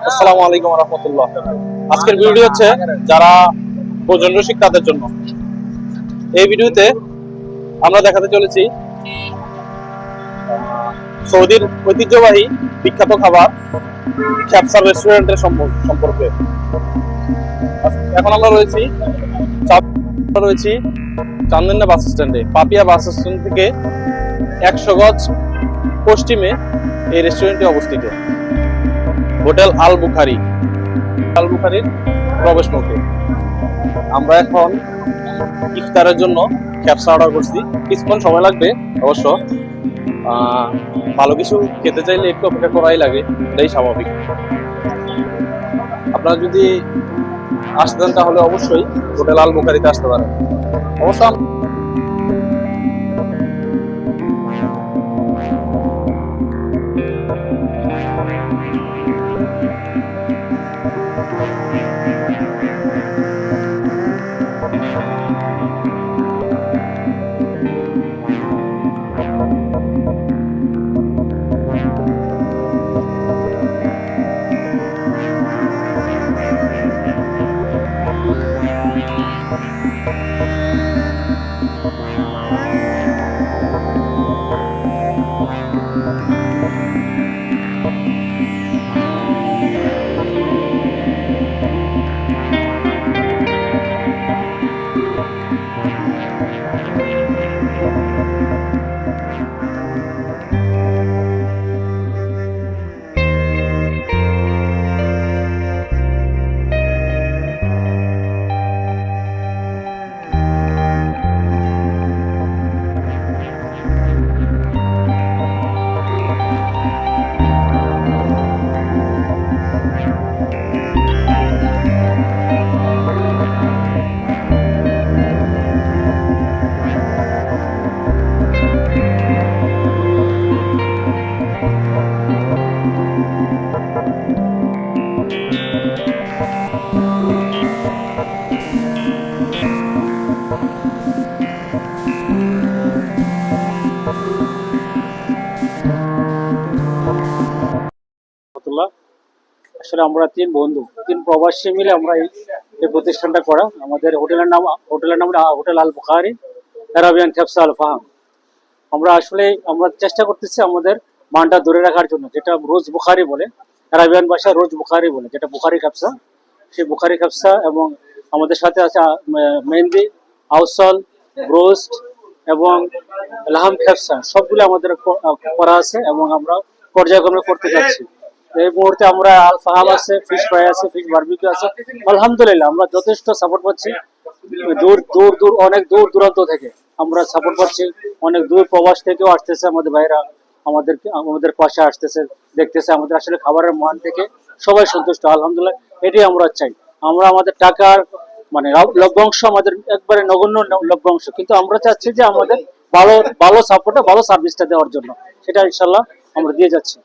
আসসালামু আলাইকুম ওয়া রাহমাতুল্লাহ। আজকের ভিডিও হচ্ছে যারা ভোজন রসিক তাদের জন্য। এই ভিডিওতে আমরা দেখাতে চলেছি সৌদির ঐতিহ্যবাহী বিখ্যাত খাবার ক্যাপসার রেস্টুরেন্টের সম্পর্কে। এখন আমরা রয়েছি চান্দিনা বাস স্ট্যান্ডে। পাপিয়া বাস স্ট্যান্ড থেকে 100 গজ পশ্চিমে এই রেস্টুরেন্টটি অবস্থিত। হোটেল আল বুখারির প্রবেশ মুখে। আমরা এখন ইফতারের জন্য ক্যাপসা অর্ডার করছি। কিছুক্ষণ সময় লাগবে অবশ্য। ভালো কিছু খেতে চাইলে একটু অপেক্ষা করাই লাগে, এটাই স্বাভাবিক। আপনারা যদি আসতেন তাহলে অবশ্যই হোটেল আল বুখারিতে আসতে পারেন। অবশ্য আসলে আমরা তিন বন্ধু, তিন প্রবাসী মিলে আমরা এই প্রতিষ্ঠানটা করা। আমাদের হোটেলের নাম হোটেল আল বুখারি অ্যারাবিয়ান ক্যাপসা আল ফাহাম। আমরা চেষ্টা করতেছি আমাদের মানটা ধরে রাখার জন্য, যেটা রোজ বুখারি বলে, অ্যারাবিয়ান ভাষা রোজ বুখারি বলে, যেটা বুখারি ক্যাপসা। সেই বুখারি ক্যাপসা এবং আমাদের সাথে আছে মেহেন্দি, আউসল, ব্রোস্ট এবং লাহাম ক্যাপসা, সবগুলো আমাদের করা আছে এবং আমরা পর্যায়ক্রমে করতে যাচ্ছি। এই মুহূর্তে আমরা আল ফাহাম আছে, ফিশ ফ্রাই আছে, ফিশ বারবিকিউ আছে। আলহামদুলিল্লাহ আমরা যথেষ্ট সাপোর্ট পাচ্ছি। অনেক দূর দূরান্ত থেকে আমরা সাপোর্ট পাচ্ছি। অনেক দূর প্রবাস থেকেও আসতেছে আমাদের ভাইরা, আমাদের পাশে আসতেছে, দেখতেছে। আমাদের আসলে খাবারের মান থেকে সবাই সন্তুষ্ট, আলহামদুলিল্লাহ। এটাই আমরা চাই। আমরা আমাদের টাকার লভ্যাংশ আমাদের একবারে নগণ্য লভ্যাংশ, কিন্তু আমরা চাচ্ছি যে আমাদের ভালো সাপোর্টে ভালো সার্ভিসটা দেওয়ার জন্য। সেটা ইনশাল্লাহ আমরা দিয়ে যাচ্ছি।